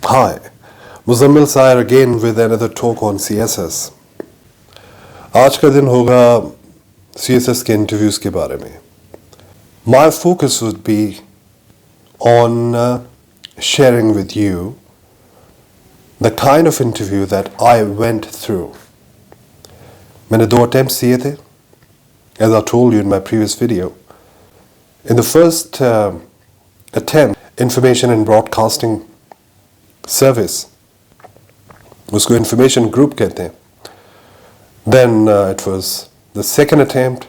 Hi, Muzammil Sair again with another talk on CSS. आज का दिन होगा CSS के इंटरव्यूज के बारे में. My focus would be on sharing with you the kind of interview that I went through. मैंने 2 attempts दिए थे, as I told you in my previous video. In the first attempt, Information and Broadcasting Service, उसको information group कहते हैं. Then it was the second attempt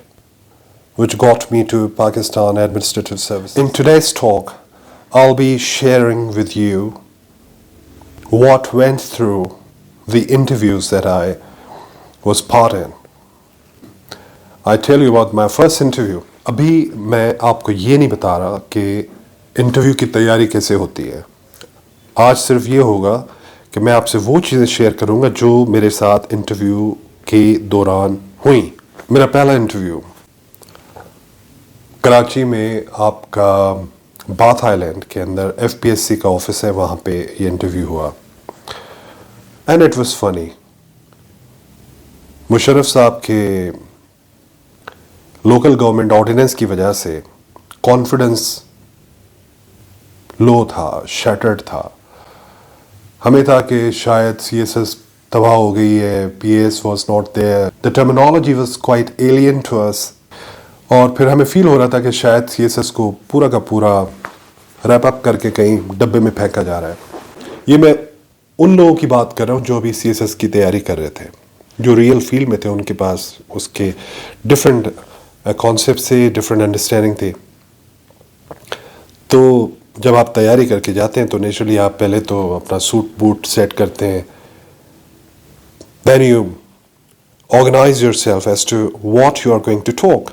which got me to Pakistan Administrative Service. In today's talk, I'll be sharing with you what went through the interviews that I was part in. I tell you about my first interview. अभी मैं आपको ये नहीं बता रहा कि interview की तैयारी कैसे होती है. आज सिर्फ ये होगा कि मैं आपसे वो चीज़ें शेयर करूँगा जो मेरे साथ इंटरव्यू के दौरान हुई. मेरा पहला इंटरव्यू कराची में आपका बाथ आइलैंड के अंदर FPSC का ऑफिस है, वहाँ पे ये इंटरव्यू हुआ. And it was funny. Musharraf साहब के लोकल गवर्नमेंट ऑर्डिनेंस की वजह से कॉन्फिडेंस लो था, शैटर्ड था. हमें था कि शायद CSS तबाह हो गई है, PS was not there, the terminology was quite alien to us. और फिर हमें फील हो रहा था कि शायद CSS को पूरा का पूरा रैप अप करके कहीं डब्बे में फेंका जा रहा है. ये मैं उन लोगों की बात कर रहा हूँ जो अभी CSS की तैयारी कर रहे थे, जो रियल फील्ड में थे. उनके पास उसके डिफरेंट कॉन्सेप्ट से डिफरेंट अंडरस्टैंडिंग थे. तो जब आप तैयारी करके जाते हैं तो नेचुरली आप पहले तो अपना सूट बूट सेट करते हैं. Then you organize yourself as to what you are going to talk.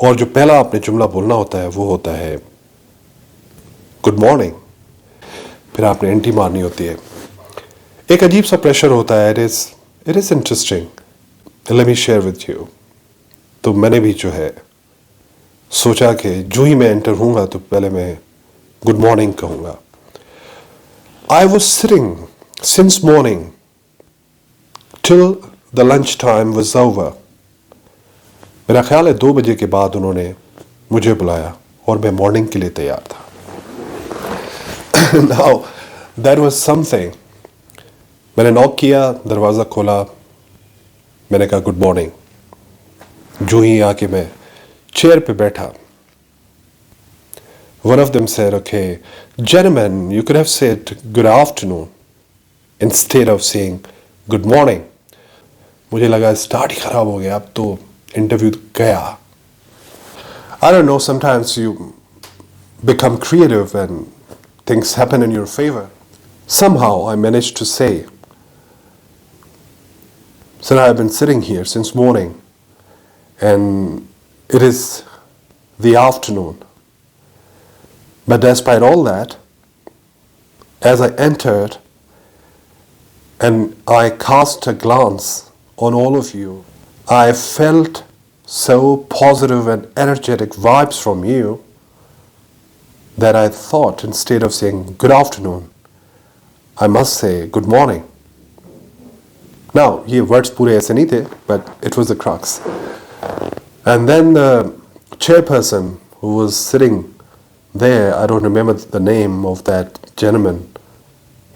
और जो पहला आपने जुमला बोलना होता है वो होता है गुड मॉर्निंग. फिर आपने एंट्री मारनी होती है. एक अजीब सा प्रेशर होता है. It is interesting. Let me share with you. तो मैंने भी जो है सोचा कि जो ही मैं एंटर होऊंगा तो पहले मैं गुड मॉर्निंग कहूँगा. I was sitting since morning till the lunch time was over. मेरा ख्याल है 2 बजे के बाद उन्होंने मुझे बुलाया और मैं मॉर्निंग के लिए तैयार था. Now that was something. मैंने नॉक किया, दरवाज़ा खोला, मैंने कहा गुड मॉर्निंग. जो ही आके मैं चेयर पे बैठा, one of them said, okay, gentlemen, you could have said good afternoon instead of saying good morning. मुझे लगा स्टार्ट ही खराब हो गया, अब तो इंटरव्यू गया. I don't know, sometimes you become creative and things happen in your favor. Somehow I managed to say, sir, I have been sitting here since morning and it is the afternoon. But despite all that, as I entered and I cast a glance on all of you, I felt so positive and energetic vibes from you that I thought instead of saying good afternoon, I must say good morning. Now, ये words पूरे ऐसे नहीं थे, but it was the crux. And then the chairperson who was sitting there, I don't remember the name of that gentleman,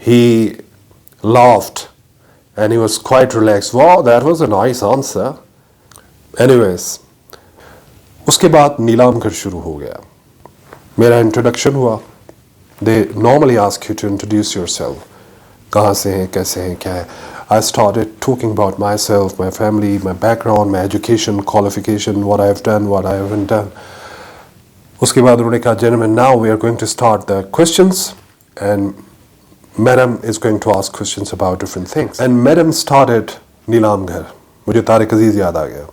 he laughed and he was quite relaxed. Wow, that was a nice answer. Anyways, उसके बाद नीलामगर शुरू हो गया. मेरा introduction हुआ. They normally ask you to introduce yourself. कहाँ से हैं, कैसे हैं, क्या है. I started talking about myself, my family, my background, my education, qualification, what I have done, what I haven't done. उसके बाद उन्होंने कहा, gentlemen, now we are going to start the questions and madam is going to ask questions about different things. And madam started नीलामगर. मुझे तारिक अजीज याद आ गया.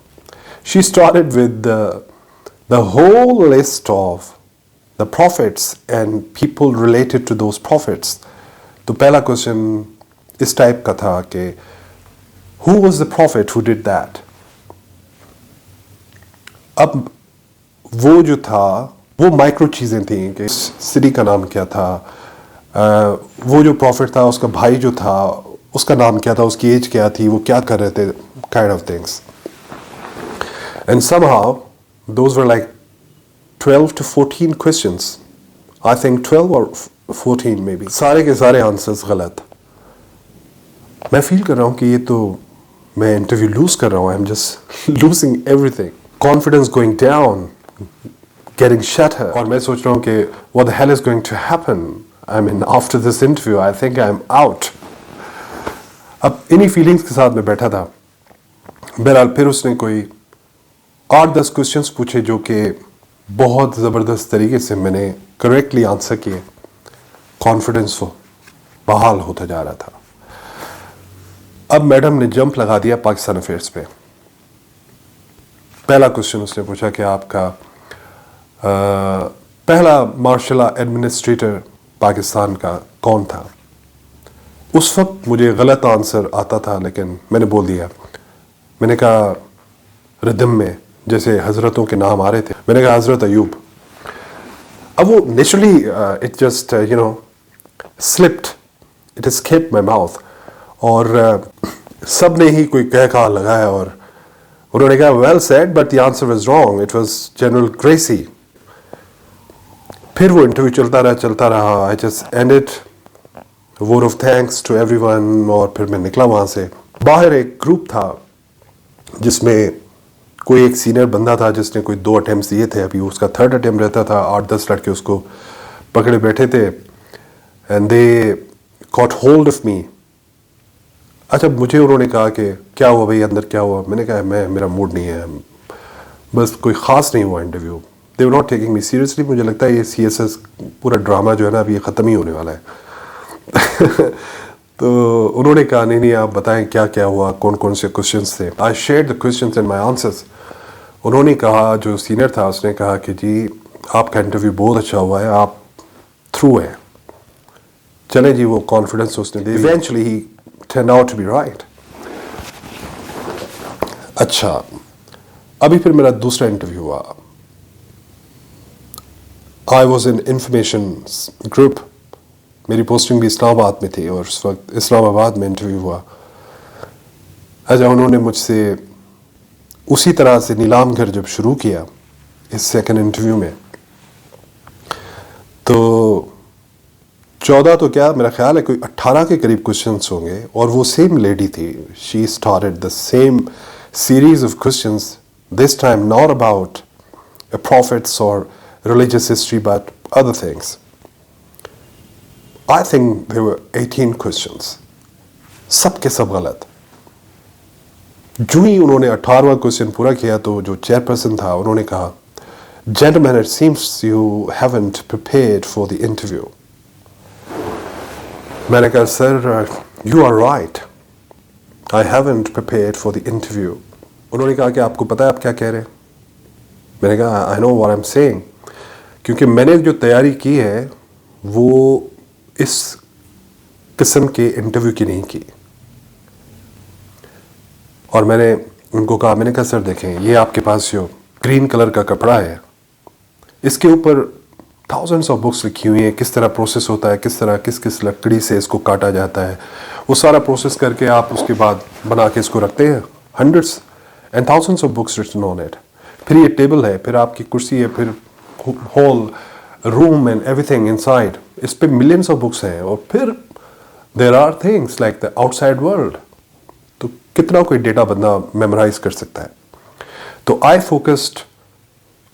She started with the whole list of the prophets and people related to those prophets. तो पहला question इस type का था कि who was the prophet who did that? अब वो जो था वो माइक्रो चीज़ें थी कि सिटी का नाम क्या था, वो जो प्रॉफिट था उसका भाई जो था उसका नाम क्या था, उसकी एज क्या थी, वो क्या कर रहे थे, kind of things. And somehow those were like 12 to 14 questions. I think 12 or 14 maybe. सारे के सारे आंसर्स गलत. मैं फील कर रहा हूँ कि ये तो मैं इंटरव्यू लूज कर रहा हूँ. I am just losing everything. Confidence going down, getting shatter. और मैं सोच रहा हूँ कि what the hell is going to happen. I mean after this interview I think I am out. अब इन्हीं फीलिंग्स के साथ मैं बैठा था. बहरहाल फिर उसने कोई 8-10 क्वेश्चंस पूछे जो कि बहुत ज़बरदस्त तरीके से मैंने करेक्टली आंसर किए. कॉन्फिडेंस हो बहाल होता जा रहा था. अब मैडम ने जंप लगा दिया पाकिस्तान अफेयर्स पे. पहला क्वेश्चन उसने पूछा कि आपका पहला मार्शल एडमिनिस्ट्रेटर पाकिस्तान का कौन था. उस वक्त मुझे गलत आंसर आता था लेकिन मैंने बोल दिया. मैंने कहा रिदम में जैसे हजरतों के नाम आ रहे थे, मैंने कहा हजरत अयूब. अब वो naturally it just you know slipped, it escaped my mouth. और सब ने ही कोई कह कहा लगाया और उन्होंने कहा well said but the answer was wrong, it was General Gracey. फिर वो इंटरव्यू चलता रहा. I just ended vote of thanks to everyone और फिर मैं निकला वहां से. बाहर एक ग्रुप था जिसमें कोई एक सीनियर बंदा था जिसने कोई 2 अटेम्प्ट्स दिए थे. अभी उसका 3rd अटेम्प्ट रहता था. 8-10 लड़के उसको पकड़े बैठे थे and they got hold of me. अच्छा, मुझे उन्होंने कहा कि क्या हुआ भाई, अंदर क्या हुआ. मैंने कहा मेरा मूड नहीं है, बस कोई ख़ास नहीं हुआ interview. They were not taking me seriously. मुझे लगता है ये CSS पूरा ड्रामा जो है ना अभी ये ख़त्म ही होने वाला है. तो उन्होंने कहा नहीं आप बताएं क्या क्या हुआ, कौन कौन से क्वेश्चंस थे. I shared the questions and my answers. उन्होंने कहा, जो सीनियर था उसने कहा कि जी आपका इंटरव्यू बहुत अच्छा हुआ है, आप थ्रू है. चले जी, वो कॉन्फिडेंस उसने दे. Eventually he turn out to be right. अच्छा, अभी फिर मेरा दूसरा इंटरव्यू हुआ. I was in information group. मेरी पोस्टिंग भी इस्लामाबाद में थी और उस वक्त इस्लामाबाद में इंटरव्यू हुआ. अच्छा, उन्होंने मुझसे उसी तरह से नीलाम घर जब शुरू किया इस सेकंड इंटरव्यू में, तो 14 तो क्या मेरा ख्याल है कोई 18 के करीब क्वेश्चंस होंगे. और वो सेम लेडी थी. She started the same series of questions, this time not about prophets or religious history but other things. I think there were 18 questions. सब के सब गलत. जो ही उन्होंने 18वां क्वेश्चन पूरा किया तो जो चेयरपर्सन था उन्होंने कहा, Gentlemen, it seems you haven't prepared for the interview. मैंने कहा sir you are right. I haven't prepared for the interview. उन्होंने कहा कि आपको पता है आप क्या कह रहे हैं. मैंने कहा I know what I'm saying. क्योंकि मैंने जो तैयारी की है वो इस किस्म के इंटरव्यू की नहीं की. और मैंने उनको कहा, मैंने कहा सर देखें, ये आपके पास जो ग्रीन कलर का कपड़ा है इसके ऊपर थाउजेंड्स ऑफ बुक्स लिखी हुई हैं, किस तरह प्रोसेस होता है, किस तरह किस लकड़ी से इसको काटा जाता है. वो सारा प्रोसेस करके आप उसके बाद बना के इसको रखते हैं. Hundreds and thousands of books written on it. फिर ये टेबल है, फिर आपकी कुर्सी है, फिर whole room and everything inside. इस पे मिलियंस ऑफ बुक्स हैं. और फिर there are things like the outside world. तो कितना कोई डेटा बंदा मेमोराइज कर सकता है. तो I focused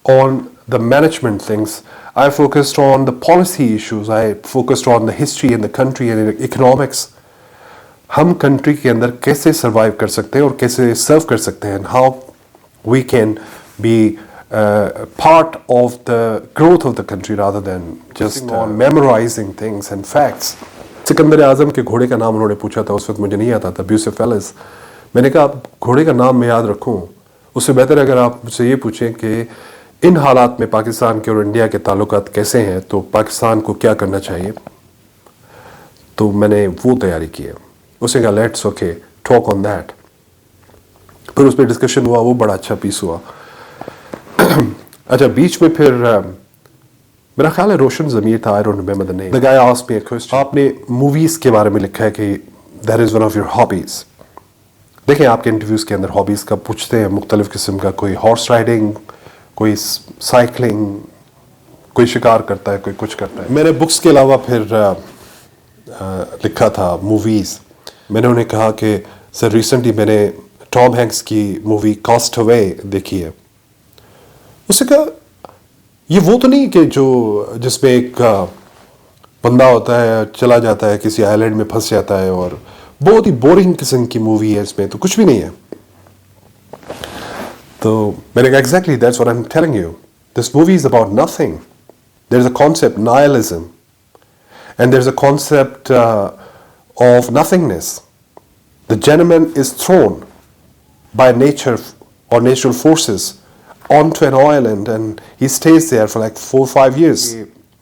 on the management things. I focused on the policy issues. I focused on the history in the country and economics. हम country के अंदर कैसे survive कर सकते हैं और कैसे serve कर सकते हैं, and how we can be part of the growth of the country rather than just on memorizing things and facts. Sikandar आजम के घोड़े का नाम उन्होंने पूछा था. उस वक्त मुझे नहीं आता था, ब्यूसेफेलिस. मैंने कहा आप घोड़े का नाम मैं याद रखूं, उससे बेहतर अगर आप मुझसे ये पूछें कि इन हालात में पाकिस्तान के और इंडिया के ताल्लुकात कैसे हैं, तो पाकिस्तान को क्या करना चाहिए. तो मैंने वो तैयारी की है. उसने कहा let's okay talk on that. फिर उस पर डिस्कशन हुआ, वो बड़ा अच्छा पीस हुआ. अच्छा, बीच में फिर मेरा ख्याल है रोशन ज़मीर था, I don't remember the name. The guy asked me a question, आपने मूवीज़ के बारे में लिखा है कि that is one of your hobbies. देखें आपके इंटरव्यूज़ के अंदर हॉबीज़ का पूछते हैं मुख्तलिफ़ किस्म का, कोई हॉर्स राइडिंग, कोई साइकिलिंग, कोई शिकार करता है, कोई कुछ करता है। मैंने बुक्स के अलावा फिर लिखा था मूवीज़। मैंने उन्हें कहा कि सर रिसेंटली मैंने टॉम हैंक्स की मूवी कास्ट अवे देखी है। उससे कहा ये वो तो नहीं कि जो जिसमें एक बंदा होता है, चला जाता है किसी आइलैंड में फंस जाता है और बहुत ही बोरिंग किस्म की मूवी है, इसमें तो कुछ भी नहीं है। तो मैंने कहा exactly that's what I am telling you, this movie is about nothing. There is a concept nihilism and there's a concept of nothingness. The gentleman is thrown by nature or natural forces onto an island and he stays there for like 4 or 5 years.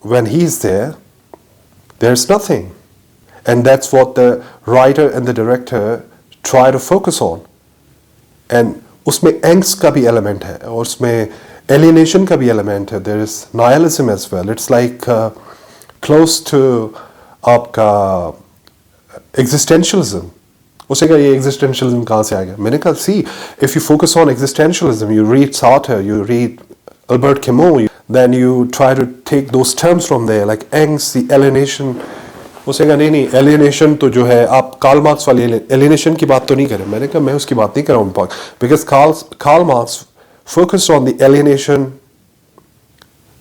When he's there, there's nothing. And that's what the writer and the director try to focus on. And उसमें angst का भी element है और उसमें alienation का भी element है. There is nihilism as well. It's like close to आपका existentialism. उसे कहा ये existentialism कहाँ से आ गया? मैंने कहा see, if you focus on existentialism, you read Sartre, you read Albert Camus, then you try to take those terms from there, like angst, the alienation. उसे कहा नहीं एलियनेशन तो जो है आप कार्ल मार्क्स वाली एलियनेशन की बात तो नहीं करें। मैंने कहा मैं उसकी बात नहीं कर रहा हूँ, because Karl Marx focused on the alienation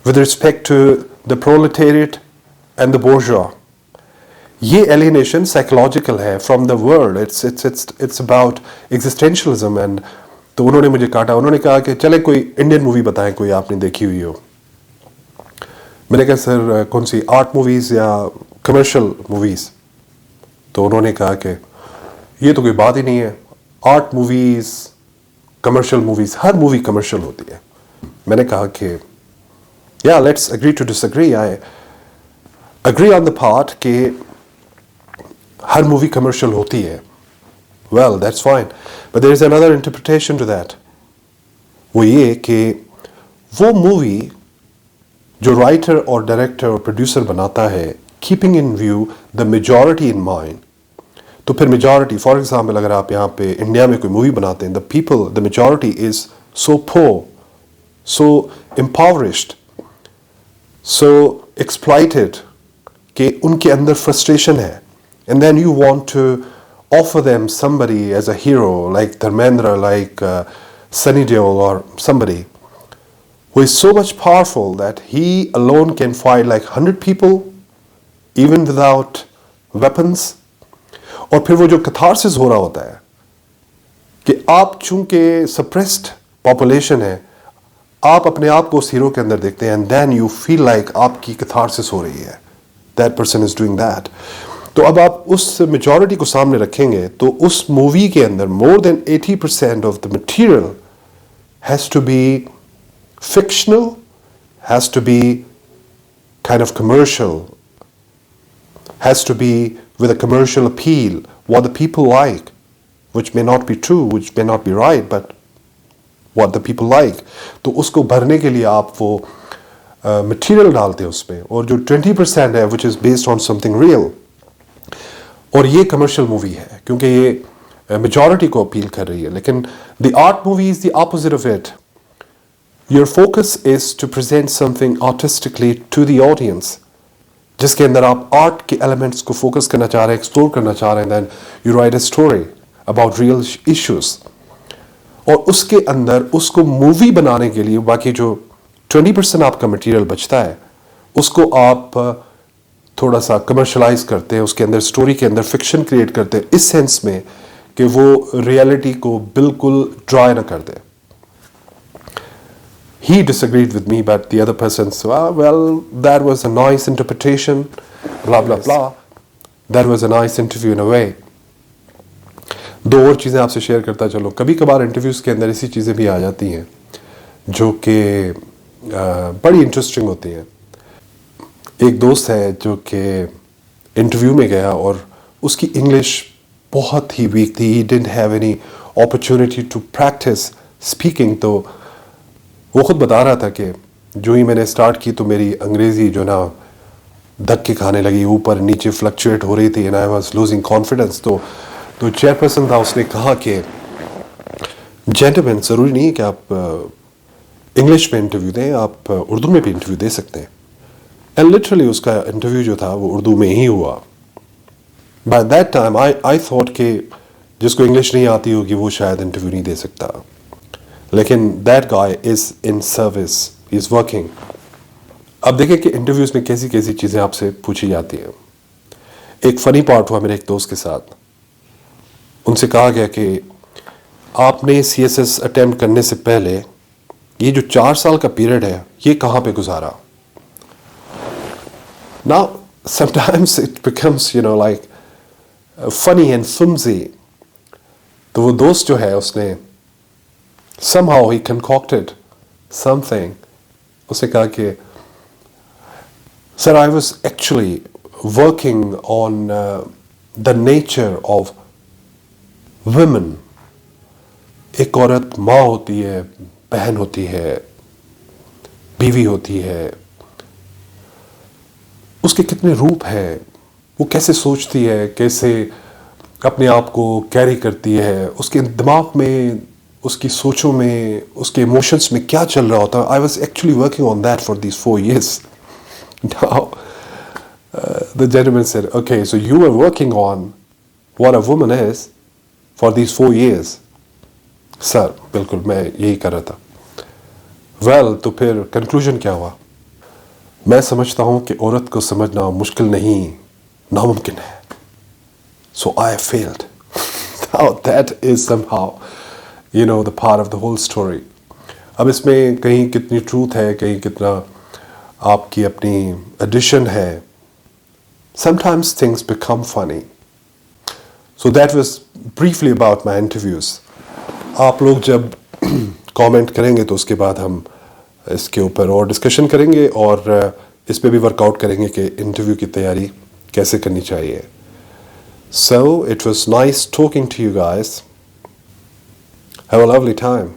with respect to the proletariat and the bourgeois. ये एलियनेशन साइकोलॉजिकल है from the world, it's about existentialism. And तो उन्होंने मुझे काटा, उन्होंने कहा कि चले कोई इंडियन मूवी बताएं कोई आपने देखी हुई हो। मैंने कहा सर कौन सी, आर्ट मूवीज़ या कमर्शियल मूवीज़? तो उन्होंने कहा कि ये तो कोई बात ही नहीं है, आर्ट मूवीज़, कमर्शियल मूवीज़, हर मूवी कमर्शियल होती है। मैंने कहा कि या let's agree to disagree. I agree on the part कि हर मूवी कमर्शियल होती है, well that's fine, but there is another interpretation to that. वो ये कि वो मूवी जो राइटर और डायरेक्टर और प्रोड्यूसर बनाता है keeping in view the majority in mind, तो फिर मेजॉरिटी, फॉर एग्जाम्पल अगर आप यहाँ पे इंडिया में कोई मूवी बनाते हैं, the people, the majority is so poor, so impoverished, so exploited कि उनके अंदर फ्रस्ट्रेशन है, and then you want to offer them somebody as a hero like Dharmendra, like Sunny Deol or somebody who is so much powerful that he alone can fight like 100 people even without weapons. और फिर वो जो catharsis हो रहा होता है कि आप चूंकि suppressed population है, आप अपने आप को उस हीरो के अंदर देखते हैं, and then you feel like आपकी catharsis हो रही है, that person is doing that. तो अब आप उस मेजॉरिटी को सामने रखेंगे तो उस मूवी के अंदर more than 80% of the material has to be fictional, has to be kind of commercial, has to be with a commercial appeal, what the people like, which may not be true, which may not be right, but what the people like. तो उसको भरने के लिए आप वो material डालते हैं उसमें, और जो 20% है which is based on something real, और ये कमर्शियल मूवी है क्योंकि ये मेजॉरिटी को अपील कर रही है। लेकिन the art movie is the opposite of it. Your focus is to present something artistically to the audience, जिसके अंदर आप आर्ट के एलिमेंट्स को फोकस करना चाह रहे हैं, एक्सप्लोर करना चाह रहे हैं, then you write a story about real issues, और उसके अंदर उसको मूवी बनाने के लिए बाकी जो 20% आपका मटेरियल बचता है उसको आप थोड़ा सा कमर्शलाइज करते हैं, उसके अंदर स्टोरी के अंदर फिक्शन क्रिएट करते हैं, इस सेंस में कि वो रियलिटी को बिल्कुल ड्राई ना कर दे। He disagreed with me, but the other person said, well, that was a nice interpretation, blah, blah, blah. That was a nice interview in a way. दो और चीज़ें आपसे शेयर करता चलो। कभी कभार इंटरव्यूज़ के अंदर ऐसी चीज़ें भी आ जाती हैं जो कि बड़ी इंटरेस्टिंग होती हैं। एक दोस्त है जो कि इंटरव्यू में गया और उसकी इंग्लिश बहुत ही वीक थी, he didn't have any opportunity to practice speaking, तो वो खुद बता रहा था कि जो ही मैंने स्टार्ट की तो मेरी अंग्रेज़ी जो ना धक्के खाने लगी, ऊपर नीचे फ्लक्चुएट हो रही थी and I was losing confidence. तो चेयरपर्सन था, उसने कहा कि जेंटलमैन, ज़रूरी नहीं है कि आप इंग्लिश में इंटरव्यू दें, आप उर्दू में भी इंटरव्यू दे सकते हैं। एंड लिटरली उसका इंटरव्यू जो था वो उर्दू में ही हुआ। By that time I thought कि जिसको इंग्लिश नहीं आती होगी वो शायद इंटरव्यू नहीं दे सकता, लेकिन that guy is in service, he is working. अब देखें कि इंटरव्यूज़ में कैसी कैसी चीज़ें आपसे पूछी जाती हैं। एक फ़नी पार्ट हुआ मेरे एक दोस्त के साथ। उनसे कहा गया कि आपने CSS अटेम्प्ट करने से पहले ये जो 4 साल का पीरियड है ये कहाँ पे गुजारा। Now sometimes it becomes like funny and flimsy. तो वो दोस्त जो है उसने somehow he concocted something। उसने कहा कि sir, I was actually working on the nature of women। एक औरत माँ होती है, बहन होती है, बीवी होती है, उसके कितने रूप हैं, वो कैसे सोचती है, कैसे अपने आप को कैरी करती है, उसके दिमाग में, उसकी सोचों में, उसके इमोशंस में क्या चल रहा होता है। I was actually working on that for these 4 years। Now, the gentleman said, okay, so you were working on what a woman is for these 4 years। Sir, बिल्कुल मैं यही कर रहा था। वेल, तो फिर कंक्लूजन क्या हुआ? मैं समझता हूँ कि औरत को समझना मुश्किल नहीं, नामुमकिन है। So I failed। Now that is somehow, the part of the whole story। अब इसमें कहीं कितनी ट्रूथ है, कहीं कितना आपकी अपनी एडिशन है। Sometimes things become funny। So that was briefly about my interviews। आप लोग जब कमेंट करेंगे तो उसके बाद हम इसके ऊपर और डिस्कशन करेंगे और इस पे भी वर्कआउट करेंगे कि इंटरव्यू की तैयारी कैसे करनी चाहिए। So it was nice talking to you guys। Have a lovely time।